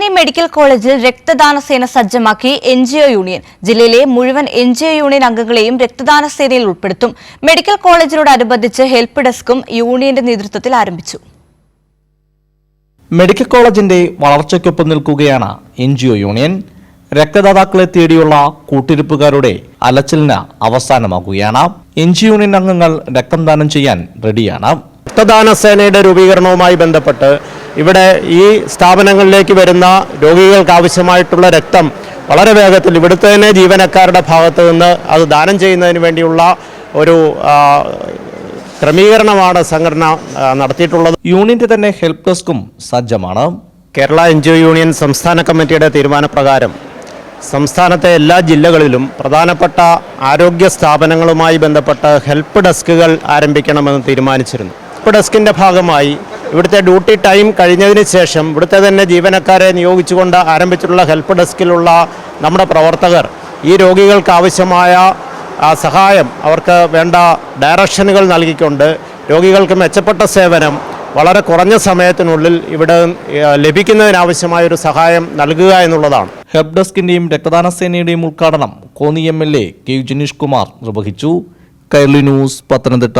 Konni medical കോളേജിൽ രക്തദാന സേന സജ്ജമാക്കി NGO യൂണിയൻ. ജില്ലയിലെ മുഴുവൻ NGO യൂണിയൻ അംഗങ്ങളെയും രക്തദാന സേനയിൽ ഉൾപ്പെടുത്തും. മെഡിക്കൽ കോളേജിനോടനുബന്ധിച്ച് ഹെൽപ്പ് ഡെസ്കും യൂണിയന്റെ നേതൃത്വത്തിൽ ആരംഭിച്ചു. മെഡിക്കൽ കോളേജിന്റെ വളർച്ചയ്ക്കൊപ്പം നിൽക്കുകയാണ് NGO യൂണിയൻ. രക്തദാതാക്കളെ തേടിയുള്ള കൂട്ടിരിപ്പുകാരുടെ അലച്ചിലിന് അവസാനമാകുകയാണ്. NGO യൂണിയൻ അംഗങ്ങൾ രക്തം ദാനം ചെയ്യാൻ റെഡിയാണ്. രക്തദാന സേനയുടെ രൂപീകരണവുമായി ബന്ധപ്പെട്ട് ഇവിടെ ഈ സ്ഥാപനങ്ങളിലേക്ക് വരുന്ന രോഗികൾക്ക് ആവശ്യമായിട്ടുള്ള രക്തം വളരെ വേഗത്തിൽ ഇവിടുത്തെ തന്നെ ജീവനക്കാരുടെ ഭാഗത്തു നിന്ന് അത് ദാനം ചെയ്യുന്നതിന് വേണ്ടിയുള്ള ഒരു ക്രമീകരണമാണ് സംഘടന നടത്തിയിട്ടുള്ളത്. യൂണിയന്റെ തന്നെ ഹെൽപ്പ് ഡെസ്കും സജ്ജമാണ്. കേരള NGO യൂണിയൻ സംസ്ഥാന കമ്മിറ്റിയുടെ തീരുമാനപ്രകാരം സംസ്ഥാനത്തെ എല്ലാ ജില്ലകളിലും പ്രധാനപ്പെട്ട ആരോഗ്യ സ്ഥാപനങ്ങളുമായി ബന്ധപ്പെട്ട് ഹെൽപ്പ് ഡെസ്കുകൾ ആരംഭിക്കണമെന്ന് തീരുമാനിച്ചിരുന്നു. ഹെൽപ്പ് ഡെസ്കിൻ്റെ ഭാഗമായി ഇവിടുത്തെ ഡ്യൂട്ടി ടൈം കഴിഞ്ഞതിന് ശേഷം ഇവിടുത്തെ തന്നെ ജീവനക്കാരെ നിയോഗിച്ചുകൊണ്ട് ആരംഭിച്ചിട്ടുള്ള ഹെൽപ്പ് ഡെസ്കിലുള്ള നമ്മുടെ പ്രവർത്തകർ ഈ രോഗികൾക്ക് ആവശ്യമായ സഹായം അവർക്ക് വേണ്ട ഡയറക്ഷനുകൾ നൽകിക്കൊണ്ട് രോഗികൾക്ക് മെച്ചപ്പെട്ട സേവനം വളരെ കുറഞ്ഞ സമയത്തിനുള്ളിൽ ഇവിടെ ലഭിക്കുന്നതിനാവശ്യമായ ഒരു സഹായം നൽകുക എന്നുള്ളതാണ്. ഹെൽപ്പ് ഡെസ്കിന്റെയും രക്തദാന സേനയുടെയും ഉദ്ഘാടനം കോന്നി MLA K. ജിനീഷ് കുമാർ നിർവഹിച്ചു. കൈരളി ന്യൂസ്, പത്തനംതിട്ട.